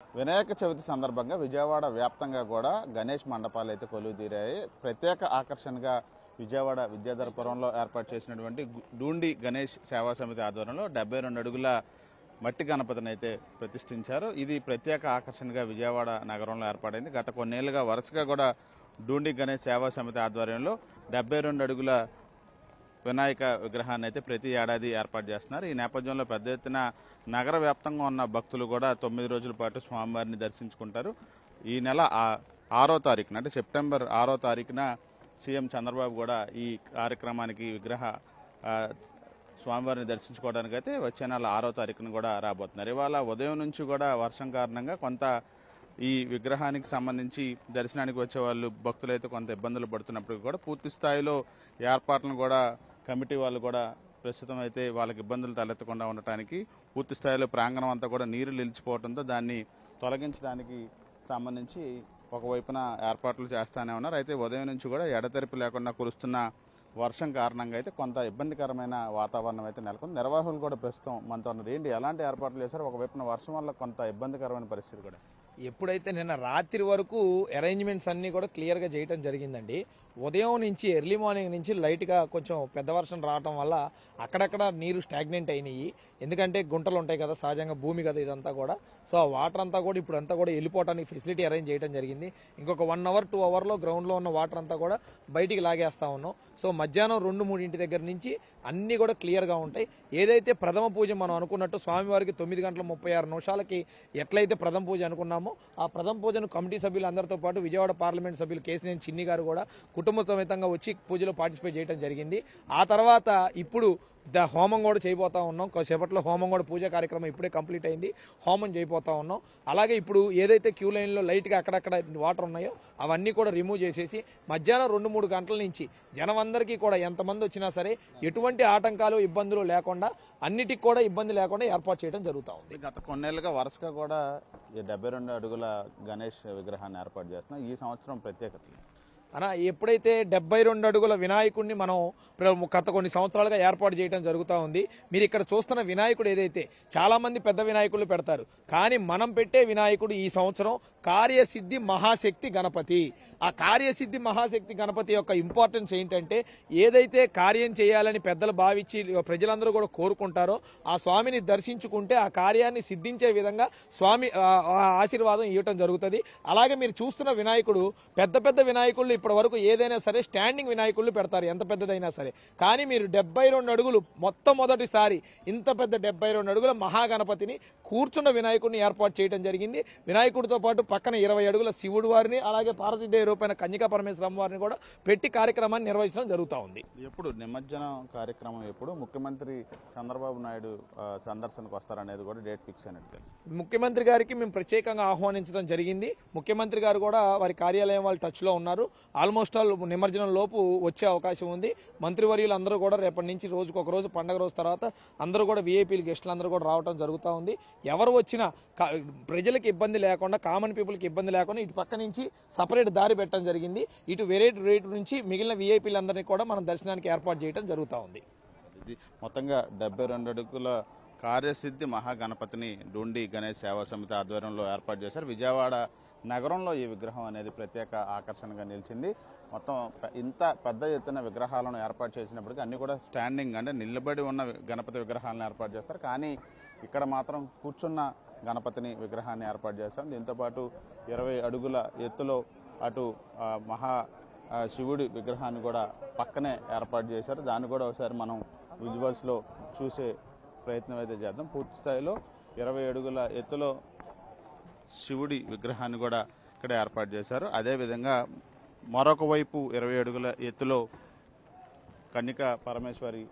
వినాయక చవితి సందర్భంగా విజయవాడ వ్యాప్తంగా కూడా గణేష్ మండపాలు అయితే కొలువు తీరాయి. ప్రత్యేక ఆకర్షణగా విజయవాడ విద్యాధరపురంలో ఏర్పాటు చేసినటువంటి డూండి గణేష్ సేవా సమితి ఆధ్వర్యంలో 72 అడుగుల మట్టి గణపతిని అయితే ప్రతిష్ఠించారు. ఇది ప్రత్యేక ఆకర్షణగా విజయవాడ నగరంలో ఏర్పాటైంది. గత కొన్నేళ్లుగా వరుసగా కూడా డూండి గణేష్ సేవా సమితి ఆధ్వర్యంలో 72 అడుగుల వినాయక విగ్రహాన్ని అయితే ప్రతి ఏడాది ఏర్పాటు చేస్తున్నారు. ఈ నేపథ్యంలో పెద్ద ఎత్తున నగర వ్యాప్తంగా ఉన్న భక్తులు కూడా 9 రోజుల పాటు స్వామివారిని దర్శించుకుంటారు. ఈ నెల 6వ తారీఖున అంటే సెప్టెంబర్ 6వ తారీఖున సీఎం చంద్రబాబు కూడా ఈ కార్యక్రమానికి స్వామివారిని దర్శించుకోవడానికి అయితే వచ్చే నెల 6వ తారీఖున కూడా రాబోతున్నారు. ఇవాళ ఉదయం నుంచి కూడా వర్షం కారణంగా కొంత ఈ విగ్రహానికి సంబంధించి దర్శనానికి వచ్చే వాళ్ళు భక్తులైతే కొంత ఇబ్బందులు పడుతున్నప్పటికీ కూడా పూర్తి స్థాయిలో ఏర్పాట్లను కూడా కమిటీ వాళ్ళు కూడా ప్రస్తుతం అయితే వాళ్ళకి ఇబ్బందులు తలెత్తకుండా ఉండటానికి పూర్తి స్థాయిలో ప్రాంగణం అంతా కూడా నీరు నిలిచిపోవడంతో దాన్ని తొలగించడానికి సంబంధించి ఒకవైపున ఏర్పాట్లు చేస్తానే ఉన్నారు. అయితే ఉదయం నుంచి కూడా ఎడతెరిపి లేకుండా కురుస్తున్న వర్షం కారణంగా అయితే కొంత ఇబ్బందికరమైన వాతావరణం అయితే నెలకొంది. నిర్వాహకులు కూడా ప్రస్తుతం మనతో ఉన్నారు. ఏంటి ఎలాంటి ఏర్పాట్లు చేశారు? ఒకవైపున వర్షం వల్ల కొంత ఇబ్బందికరమైన పరిస్థితి కూడా. ఎప్పుడైతే నిన్న రాత్రి వరకు అరేంజ్మెంట్స్ అన్నీ కూడా క్లియర్గా చేయడం జరిగిందండి. ఉదయం నుంచి ఎర్లీ మార్నింగ్ నుంచి లైట్గా కొంచెం పెద్ద వర్షం రావడం వల్ల అక్కడక్కడ నీరు స్టాగ్నెంట్ అయినాయి. ఎందుకంటే గుంటలు ఉంటాయి కదా, సహజంగా భూమి కదా ఇదంతా కూడా. సో ఆ వాటర్ అంతా కూడా ఇప్పుడు అంతా కూడా వెళ్ళిపోవడానికి ఫెసిలిటీ అరేంజ్ చేయడం జరిగింది. ఇంకొక 1 అవర్ 2 అవర్లో గ్రౌండ్లో ఉన్న వాటర్ అంతా కూడా బయటికి లాగేస్తా ఉన్నాం. సో మధ్యాహ్నం 2-3 దగ్గర నుంచి అన్నీ కూడా క్లియర్గా ఉంటాయి. ఏదైతే ప్రథమ పూజ మనం అనుకున్నట్టు స్వామివారికి 9:36 ఎట్లయితే ప్రథమ పూజ అనుకున్నామో ఆ ప్రథమ పూజను కమిటీ సభ్యులు అందరితో పాటు విజయవాడ పార్లమెంట్ సభ్యులు కేసినేని చిన్ని గారు కూడా కుటుంబ సమేతంగా వచ్చి పూజలో పార్టిసిపేట్ చేయడం జరిగింది. ఆ తర్వాత ఇప్పుడు హోమం కూడా చేయబోతా ఉన్నాం. కొద్దిసేపట్లో హోమం కూడా పూజా కార్యక్రమం ఇప్పుడే కంప్లీట్ అయింది. హోమం చేయబోతా ఉన్నాం. అలాగే ఇప్పుడు ఏదైతే క్యూ లైన్లో లైట్గా అక్కడక్కడ వాటర్ ఉన్నాయో అవన్నీ కూడా రిమూవ్ చేసేసి మధ్యాహ్నం 2-3 గంటల నుంచి జనం అందరికీ కూడా ఎంతమంది వచ్చినా సరే ఎటువంటి ఆటంకాలు ఇబ్బందులు లేకుండా అన్నిటికి కూడా ఇబ్బంది లేకుండా ఏర్పాటు చేయడం జరుగుతూ ఉంది. గత కొన్నేళ్లుగా వరుసగా కూడా 72 అడుగుల గణేష్ విగ్రహాన్ని ఏర్పాటు చేస్తున్నాం. ఈ సంవత్సరం ప్రత్యేకత ఎప్పుడైతే 72 అడుగుల వినాయకుడిని మనం గత కొన్ని సంవత్సరాలుగా ఏర్పాటు చేయడం జరుగుతూ ఉంది. మీరు ఇక్కడ చూస్తున్న వినాయకుడు ఏదైతే చాలా మంది పెద్ద వినాయకులు పెడతారు, కానీ మనం పెట్టే వినాయకుడు ఈ సంవత్సరం కార్యసిద్ధి మహాశక్తి గణపతి. ఆ కార్యసిద్ధి మహాశక్తి గణపతి యొక్క ఇంపార్టెన్స్ ఏంటంటే ఏదైతే కార్యం చేయాలని పెద్దలు భావించి ప్రజలందరూ కూడా కోరుకుంటారో ఆ స్వామిని దర్శించుకుంటే ఆ కార్యాన్ని సిద్ధించే విధంగా స్వామి ఆశీర్వాదం ఇవ్వటం జరుగుతుంది. అలాగే మీరు చూస్తున్న వినాయకుడు పెద్ద పెద్ద వినాయకుళ్ళు ఇప్పటి వరకు ఏదైనా సరే స్టాండింగ్ వినాయకుళ్ళు పెడతారు, ఎంత పెద్దదైనా సరే. కానీ మీరు 72 అడుగులు మొట్టమొదటిసారి ఇంత పెద్ద 72 అడుగుల మహాగణపతిని కూర్చున్న వినాయకుడిని ఏర్పాటు చేయడం జరిగింది. వినాయకుడితో పాటు పక్కన 20 అడుగుల శివుడు వారిని అలాగే పార్వతీదేవి రూపైన కన్యకా పరమేశ్వరం వారిని కూడా పెట్టి కార్యక్రమాన్ని నిర్వహించడం జరుగుతూ ఉంది. ఎప్పుడు నిమజ్జనం కార్యక్రమం ఎప్పుడు ముఖ్యమంత్రి చంద్రబాబు నాయుడు సందర్శనకు వస్తారనేది కూడా డేట్ ఫిక్స్ అయినట్టు. ముఖ్యమంత్రి గారికి మేము ప్రత్యేకంగా ఆహ్వానించడం జరిగింది. ముఖ్యమంత్రి గారు కూడా వారి కార్యాలయం వాళ్ళు టచ్లో ఉన్నారు. ఆల్మోస్ట్ ఆల్ నిమజ్జనం లోపు వచ్చే అవకాశం ఉంది. మంత్రివర్యులు అందరూ కూడా రేపటి నుంచి రోజుకు ఒక రోజు పండగ రోజు తర్వాత అందరూ కూడా వీఐపీలు గెస్టులు అందరూ కూడా రావడం జరుగుతూ ఉంది. ఎవరు వచ్చినా ప్రజలకు ఇబ్బంది లేకుండా, కామన్ పీపుల్కి ఇబ్బంది లేకుండా ఇటు పక్క నుంచి సపరేట్ దారి పెట్టడం జరిగింది. ఇటు వేరే రేటు నుంచి మిగిలిన వీఐపీలందరినీ కూడా మనం దర్శనానికి ఏర్పాటు చేయడం జరుగుతూ ఉంది. ఇది మొత్తంగా 72 అడుగుల కార్యసిద్ధి మహాగణపతిని డూండి గణేష్ సేవా సమితి ఆధ్వర్యంలో ఏర్పాటు చేశారు. విజయవాడ నగరంలో ఈ విగ్రహం అనేది ప్రత్యేక ఆకర్షణగా నిలిచింది. మొత్తం ఇంత పెద్ద ఎత్తున విగ్రహాలను ఏర్పాటు చేసినప్పటికీ అన్ని కూడా స్టాండింగ్ అంటే నిలబడి ఉన్న గణపతి విగ్రహాలను ఏర్పాటు చేస్తారు. కానీ ఇక్కడ మాత్రం కూర్చున్న గణపతిని విగ్రహాన్ని ఏర్పాటు చేస్తాం. దీంతోపాటు 20 అడుగుల ఎత్తులో అటు మహా శివుడి విగ్రహాన్ని కూడా పక్కనే ఏర్పాటు చేశారు. దాన్ని కూడా ఒకసారి మనం విజువల్స్లో చూసే ప్రయత్నం అయితే చేద్దాం. పూర్తి స్థాయిలో 20 అడుగుల ఎత్తులో శివుడి విగ్రహాన్ని కూడా ఇక్కడ ఏర్పాటు చేశారు. అదేవిధంగా మరొక వైపు 20 అడుగుల ఎత్తులో కన్యకా పరమేశ్వరి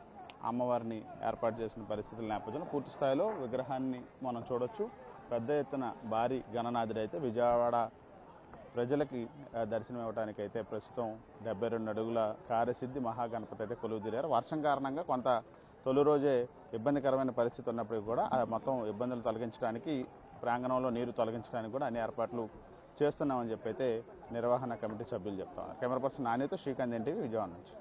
అమ్మవారిని ఏర్పాటు చేసిన పరిస్థితుల నేపథ్యంలో పూర్తి స్థాయిలో విగ్రహాన్ని మనం చూడొచ్చు. పెద్ద ఎత్తున భారీ గణనాథుడు అయితే విజయవాడ ప్రజలకి దర్శనం ఇవ్వడానికి అయితే ప్రస్తుతం 72 అడుగుల కార్యసిద్ధి మహాగణపతి అయితే కొలువు తీరారు. వర్షం కారణంగా కొంత తొలి రోజే ఇబ్బందికరమైన పరిస్థితి ఉన్నప్పటికీ కూడా మొత్తం ఇబ్బందులు తొలగించడానికి ప్రాంగణంలో నీరు తొలగించడానికి కూడా అన్ని ఏర్పాట్లు చేస్తున్నామని చెప్పి అయితే నిర్వహణ కమిటీ సభ్యులు చెప్తారు. కెమెరా పర్సన్ నానితో శ్రీకాంత్ ఎన్టీవీ విజయవాడ నుంచి.